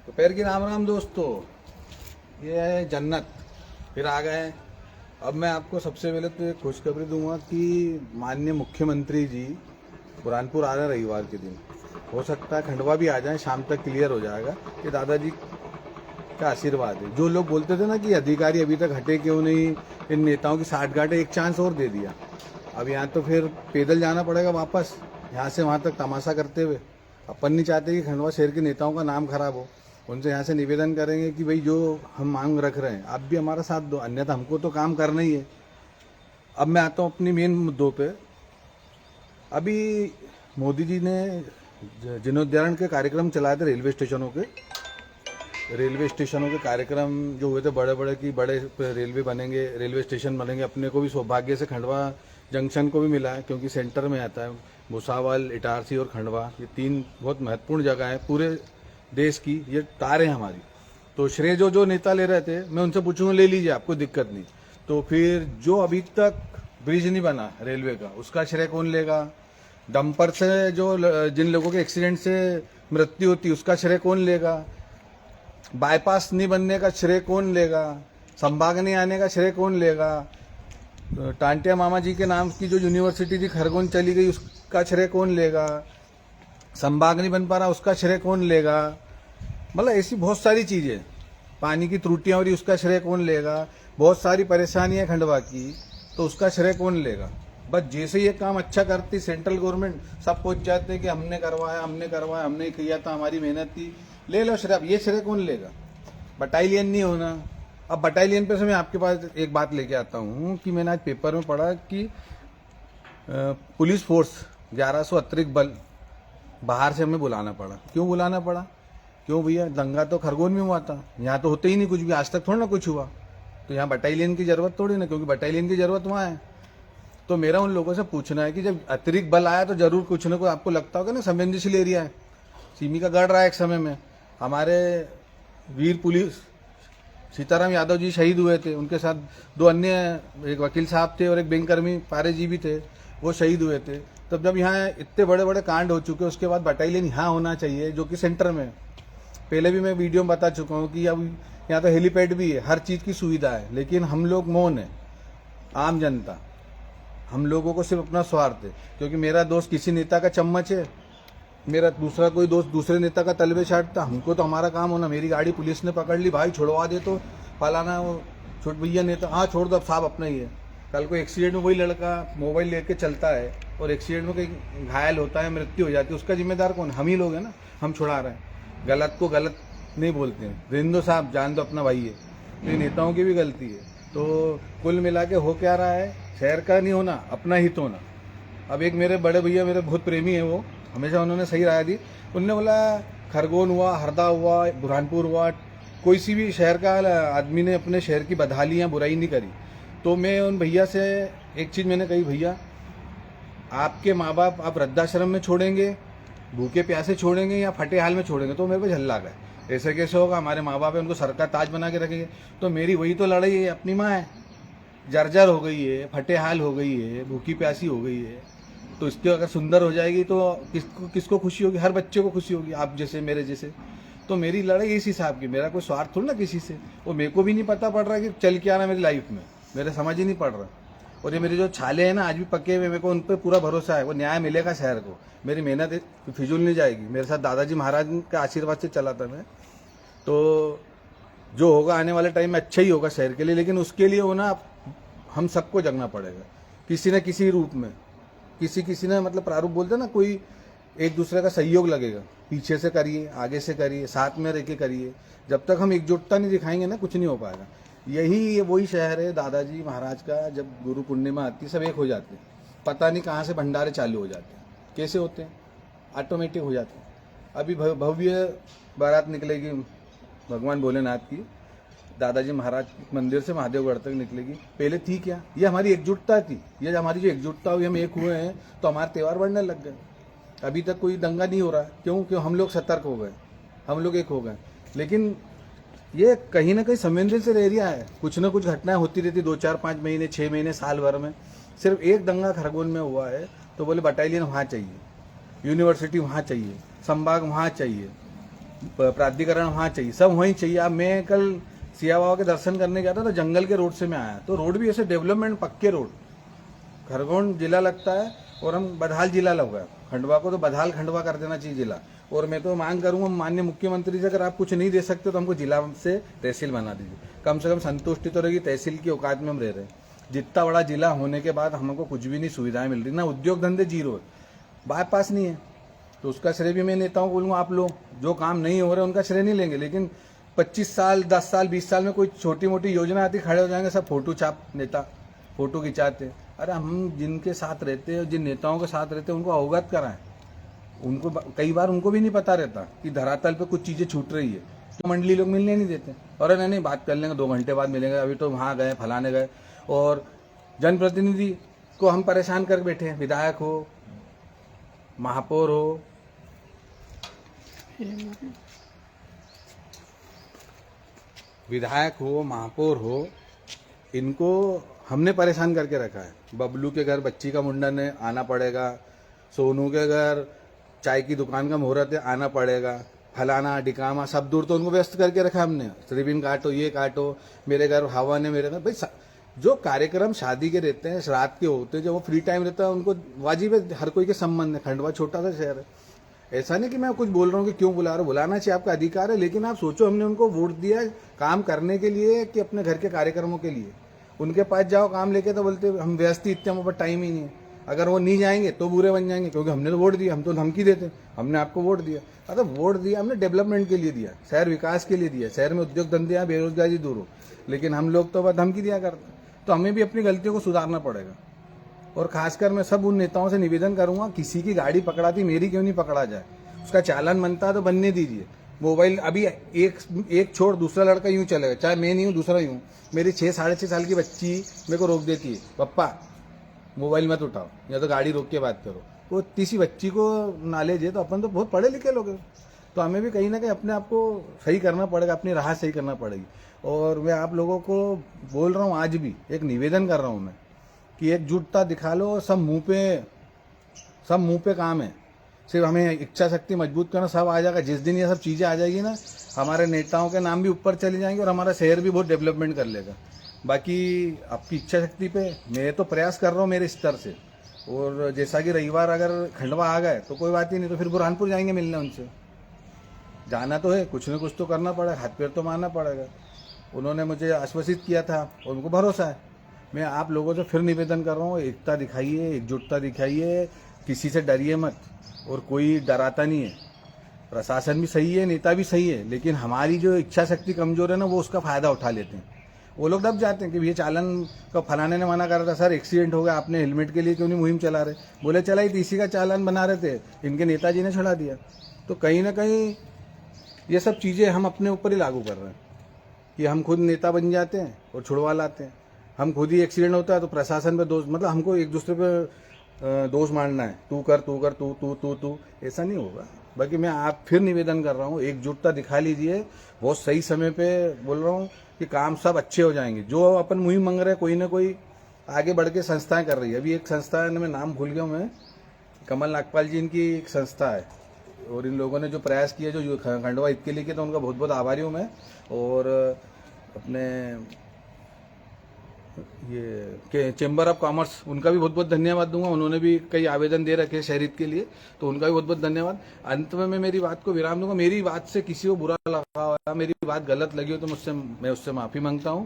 दोपहर की राम राम दोस्तों। ये है जन्नत, फिर आ गए। अब मैं आपको सबसे पहले तो एक खुशखबरी दूंगा कि माननीय मुख्यमंत्री जी बुरहानपुर आ रहे हैं रविवार के दिन। हो सकता है खंडवा भी आ जाए, शाम तक क्लियर हो जाएगा। ये दादाजी का आशीर्वाद है। जो लोग बोलते थे ना कि अधिकारी अभी तक हटे क्यों नहीं, इन नेताओं की साठगांठ है, एक चांस और दे दिया। अब यहाँ तो फिर पैदल जाना पड़ेगा वापस, यहाँ से वहाँ तक तमाशा करते हुए। अपन नहीं चाहते कि खंडवा शहर के नेताओं का नाम खराब हो। उनसे यहाँ से निवेदन करेंगे कि भाई जो हम मांग रख रहे हैं आप भी हमारा साथ दो, अन्यथा हमको तो काम करना ही है। अब मैं आता हूँ अपनी मेन मुद्दों पे। अभी मोदी जी ने जीर्णोद्धारण के कार्यक्रम चलाए थे रेलवे स्टेशनों के कार्यक्रम जो हुए थे बड़े बड़े कि बड़े रेलवे बनेंगे, रेलवे स्टेशन बनेंगे। अपने को भी सौभाग्य से खंडवा जंक्शन को भी मिला है, क्योंकि सेंटर में आता है। भुसावल, इटारसी और खंडवा, ये तीन बहुत महत्वपूर्ण जगह है पूरे देश की, ये तार है हमारी। तो श्रेय जो जो नेता ले रहे थे मैं उनसे पूछूंगा, ले लीजिए, आपको दिक्कत नहीं। तो फिर जो अभी तक ब्रिज नहीं बना रेलवे का, उसका श्रेय कौन लेगा? डंपर से जो जिन लोगों के एक्सीडेंट से मृत्यु होती है, उसका श्रेय कौन लेगा? बाईपास नहीं बनने का श्रेय कौन लेगा? संभाग नहीं आने का श्रेय कौन लेगा? टांटिया मामा जी के नाम की जो यूनिवर्सिटी थी खरगोन चली गई, उसका श्रेय कौन लेगा? संभाग नहीं बन पा रहा, उसका श्रेय कौन लेगा? मतलब ऐसी बहुत सारी चीजें, पानी की त्रुटियां हो रही, उसका श्रेय कौन लेगा? बहुत सारी परेशानियां खंडवा की, तो उसका श्रेय कौन लेगा? बस जैसे ये काम अच्छा करती सेंट्रल गवर्नमेंट, सब पहुंच जाते हैं कि हमने करवाया, हमने किया था, हमारी मेहनत थी, ले लो श्रेय। अब ये श्रेय कौन लेगा? बटालियन नहीं होना। अब बटालियन पे से मैं आपके पास एक बात लेके आता हूँ कि मैंने आज पेपर में पढ़ा कि पुलिस फोर्स 1100 अतिरिक्त बल बाहर से हमें बुलाना पड़ा। क्यों बुलाना पड़ा? क्यों भैया, दंगा तो खरगोन में हुआ था, यहाँ तो होते ही नहीं कुछ भी, आज तक थोड़ा ना कुछ हुआ। तो यहाँ बटालियन की जरूरत थोड़ी ना, क्योंकि बटालियन की जरूरत वहाँ है। तो मेरा उन लोगों से पूछना है कि जब अतिरिक्त बल आया तो जरूर कुछ ना कुछ, आपको लगता होगा ना संवेदनशील एरिया है, सीमी का गढ़ रहा है एक समय में। हमारे वीर पुलिस सीताराम यादव जी शहीद हुए थे, उनके साथ दो अन्य, एक वकील साहब थे और एक बैंककर्मी पारे जी भी थे, वो शहीद हुए थे। तब जब यहाँ इतने बड़े बड़े कांड हो चुके, उसके बाद बटालियन यहाँ होना चाहिए जो कि सेंटर में। पहले भी मैं वीडियो में बता चुका हूँ कि अब यहाँ तो हेलीपैड भी है, हर चीज़ की सुविधा है, लेकिन हम लोग मौन है, आम जनता। हम लोगों को सिर्फ अपना स्वार्थ है, क्योंकि मेरा दोस्त किसी नेता का चम्मच है, मेरा दूसरा कोई दोस्त दूसरे नेता का तलबे छाटता। हमको तो हमारा काम होना। मेरी गाड़ी पुलिस ने पकड़ ली, भाई छुड़वा दे, तो फलाना वो छोट भैया नेता, हाँ छोड़ दो, अब साहब अपना ही है। कल को एक्सीडेंट में वही लड़का मोबाइल लेके चलता है और एक्सीडेंट में कहीं घायल होता है, मृत्यु हो जाती है, उसका जिम्मेदार कौन? हम ही लोग हैं ना। हम छुड़ा रहे हैं। गलत को गलत नहीं बोलते हैं, रिंदो साहब जान दो, अपना भाई है। तो ये नेताओं की भी गलती है। तो कुल मिला के हो क्या रहा है, शहर का नहीं होना, अपना हित होना। अब एक मेरे बड़े भैया, मेरे बहुत प्रेमी है, वो हमेशा उन्होंने सही राय दी। उनने बोला खरगोन हुआ, हरदा हुआ, बुरहानपुर हुआ, कोई सी भी शहर का आदमी ने अपने शहर की बदहाली या बुराई नहीं करी। तो मैं उन भैया से एक चीज़ मैंने कही, भैया आपके माँ बाप आप वृद्धाश्रम में छोड़ेंगे, भूखे प्यासे छोड़ेंगे या फटे हाल में छोड़ेंगे? तो मेरे को झल्ला गया, ऐसे कैसे होगा? हमारे माँ बाप है, उनको सर का ताज बना के रखेंगे। तो मेरी वही तो लड़ाई है, अपनी माँ है, जर्जर हो गई है, फटे हाल हो गई है, भूखी प्यासी हो गई है, तो इसकी अगर सुंदर हो जाएगी तो किसको खुशी होगी? हर बच्चे को खुशी होगी, आप जैसे, मेरे जैसे। तो मेरी लड़ाई इस हिसाब की, मेरा कोई स्वार्थ थोड़ा ना किसी से। वो मेरे को भी नहीं पता पड़ रहा कि चल क्या रहा मेरी लाइफ में, मेरे समझ ही नहीं पड़ रहा। और ये मेरे जो छाले हैं ना, आज भी पके हुए, मेरे को उन पर पूरा भरोसा है, वो न्याय मिलेगा शहर को। मेरी मेहनत फिजूल नहीं जाएगी। मेरे साथ दादाजी महाराज के आशीर्वाद से चला था मैं। तो जो होगा आने वाले टाइम में अच्छा ही होगा शहर के लिए, लेकिन उसके लिए वो ना हम सबको जगना पड़ेगा, किसी न किसी रूप में। किसी ने मतलब प्रारूप बोलते ना, कोई एक दूसरे का सहयोग लगेगा। पीछे से करिए, आगे से करिए, साथ में रह के करिए। जब तक हम एकजुटता नहीं दिखाएंगे ना, कुछ नहीं हो पाएगा। यही वही शहर है दादाजी महाराज का, जब गुरु पूर्णिमा आती है सब एक हो जाते हैं। पता नहीं कहाँ से भंडारे चालू हो जाते हैं, कैसे होते हैं, ऑटोमेटिक हो जाते हैं। अभी भव्य बारात निकलेगी भगवान भोलेनाथ की, दादाजी महाराज मंदिर से महादेवगढ़ तक निकलेगी। पहले थी क्या? ये हमारी एकजुटता थी। ये हमारी जो एकजुटता हुई, हम एक हुए हैं तो हमारे त्यौहार बढ़ने लग गए। अभी तक कोई दंगा नहीं हो रहा। क्यों? क्यों? हम लोग सतर्क हो गए, हम लोग एक हो गए। लेकिन ये कहीं ना कहीं संवेदनशील एरिया है, कुछ ना कुछ घटनाएं होती रहती, 2 4 5 महीने, 6 महीने, साल भर में। सिर्फ एक दंगा खरगोन में हुआ है तो बोले बटालियन वहाँ चाहिए, यूनिवर्सिटी वहाँ चाहिए, संभाग वहाँ चाहिए। प्राधिकरण वहाँ चाहिए, सब वहीं चाहिए। अब मैं कल सिया बाबा के दर्शन करने गया था तो जंगल के रोड से मैं आया, तो रोड भी ऐसे डेवलपमेंट पक्के रोड, खरगोन जिला लगता है और हम बधाल जिला लगा, खंडवा को तो बधाल खंडवा कर देना चाहिए जिला। और मैं तो मांग करूंगा माननीय मुख्यमंत्री से, अगर आप कुछ नहीं दे सकते तो हमको जिला से तहसील बना दीजिए, कम से कम संतुष्टि तो रहेगी, तहसील की औकात में हम रह रहे हैं। जितना बड़ा जिला होने के बाद हमको कुछ भी नहीं सुविधाएं मिल रही, ना उद्योग धंधे जीरो है, बाईपास नहीं है, तो उसका श्रेय भी मैं नेताओं को बोलूँगा, आप लोग जो काम नहीं हो रहे उनका श्रेय नहीं लेंगे, लेकिन 25 साल 10 साल 20 साल में कोई छोटी मोटी योजना आती, खड़े हो जाएंगे सब फोटो छाप, नेता फोटो खिंचाते। अरे हम जिनके साथ रहते हैं, जिन नेताओं के साथ रहते हैं, उनको अवगत कराएं, उनको कई बार उनको भी नहीं पता रहता कि धरातल पे कुछ चीजें छूट रही है, तो मंडली लोग मिलने नहीं देते। और नहीं बात कर लेंगे, 2 घंटे बाद मिलेंगे, अभी तो वहाँ गए फलाने गए, और जनप्रतिनिधि को हम परेशान कर बैठे हैं, विधायक हो, महापौर हो, विधायक हो, महापौर हो, इनको हमने परेशान करके रखा है। बबलू के घर बच्ची का मुंडन है, आना पड़ेगा, सोनू के घर चाय की दुकान का मुहूर्त है, आना पड़ेगा, फलाना डिकामा सब दूर, तो उनको व्यस्त करके रखा हमने, रिबिन काटो, ये काटो, मेरे घर हवन है, मेरे घर। भाई जो कार्यक्रम शादी के रहते हैं, श्राद्ध के होते हैं, जो वो फ्री टाइम रहता है, उनको वाजिब है, हर कोई के संबंध है। खंडवा छोटा सा शहर है, ऐसा नहीं कि मैं कुछ बोल रहा हूँ कि क्यों बुला रहा हूँ, बुलाना चाहिए, आपका अधिकार है, लेकिन आप सोचो हमने उनको वोट दिया काम करने के लिए कि अपने घर के कार्यक्रमों के लिए। उनके पास जाओ काम लेके तो बोलते हम व्यस्त ही, इतने हमारे पास टाइम ही नहीं है। अगर वो नहीं जाएंगे तो बुरे बन जाएंगे, क्योंकि हमने तो वोट दिया, हम तो धमकी देते, हमने आपको वोट दिया। अरे वोट दिया हमने डेवलपमेंट के लिए दिया, शहर विकास के लिए दिया, शहर में उद्योग धंधे, बेरोजगारी दूर हो, लेकिन हम लोग तो बस धमकी दिया करते। तो हमें भी अपनी गलतियों को सुधारना पड़ेगा। और खासकर मैं सब उन नेताओं से निवेदन करूंगा, किसी की गाड़ी पकड़ाती मेरी क्यों नहीं पकड़ा जाए, उसका चालान बनता है तो बनने दीजिए। मोबाइल अभी एक छोड़ दूसरा लड़का यूं चलेगा, चाहे मैं नहीं हूं दूसरा यूं, मेरी 6 साढ़े 6 साल की बच्ची मेरे को रोक देती है, पप्पा मोबाइल मत उठाओ या तो गाड़ी रोक के बात करो। वो तीसरी बच्ची को नॉलेज है, तो अपन तो बहुत पढ़े लिखे लोग हैं, तो हमें भी कहीं ना कहीं अपने आप को सही करना पड़ेगा, अपनी राह सही करना पड़ेगी। और मैं आप लोगों को बोल रहा हूँ, आज भी एक निवेदन कर रहा हूँ मैं कि एकजुटता दिखा लो, सब मुंह पे काम है, सिर्फ हमें इच्छा शक्ति मजबूत करना, सब आ जाएगा। जिस दिन ये सब चीज़ें आ जाएगी ना, हमारे नेताओं के नाम भी ऊपर चले जाएंगे और हमारा शहर भी बहुत डेवलपमेंट कर लेगा। बाकी आपकी इच्छा शक्ति पे मैं तो प्रयास कर रहा हूँ मेरे स्तर से, और जैसा कि रविवार अगर खंडवा आ गए तो कोई बात ही नहीं, तो फिर बुरहानपुर जाएंगे मिलने उनसे, जाना तो है, कुछ न कुछ तो करना पड़ेगा, हाथ पैर तो मारना पड़ेगा। उन्होंने मुझे आश्वासित किया था और उनको भरोसा है। मैं आप लोगों से फिर निवेदन कर रहा हूँ, एकता दिखाइए, एकजुटता दिखाइए, किसी से डरिए मत, और कोई डराता नहीं है। प्रशासन भी सही है, नेता भी सही है, लेकिन हमारी जो इच्छा शक्ति कमजोर है ना, वो उसका फायदा उठा लेते हैं। वो लोग दब जाते हैं कि ये चालन का फलाने ने मना कर रहा था, सर एक्सीडेंट हो गया, आपने हेलमेट के लिए क्यों नहीं मुहिम चला रहे, बोले चलाई तो इसी का चालान बना रहे थे, इनके नेताजी ने छुड़ा दिया। तो कहीं ना कहीं ये सब चीज़ें हम अपने ऊपर ही लागू कर रहे हैं कि हम खुद नेता बन जाते हैं और छुड़वा लाते हैं। हम खुद ही एक्सीडेंट होता है तो प्रशासन पे दोष, मतलब हमको एक दूसरे पे दोष मारना है, तू कर तू कर तू तू तू तू, ऐसा नहीं होगा। बाकी मैं आप फिर निवेदन कर रहा हूँ, एकजुटता दिखा लीजिए, बहुत सही समय पे बोल रहा हूँ कि काम सब अच्छे हो जाएंगे। जो अपन मुहिम मांग रहे हैं, कोई ना कोई आगे बढ़ के संस्थाएं कर रही है। अभी एक संस्था है, मैं नाम भूल गया हूँ, मैं कमल नागपाल जी इनकी एक संस्था है, और इन लोगों ने जो प्रयास किया, जो खंडवा ईद के लिए किया, तो उनका बहुत बहुत आभारी हूँ मैं। और अपने ये चेंबर ऑफ कॉमर्स, उनका भी बहुत बहुत धन्यवाद दूंगा, उन्होंने भी कई आवेदन दे रखे हैं शहर हित के लिए, तो उनका भी बहुत बहुत धन्यवाद। अंत में मैं मेरी बात को विराम दूंगा। मेरी बात से किसी को बुरा लगा हो, मेरी बात गलत लगी हो तो मैं उससे माफ़ी मांगता हूँ।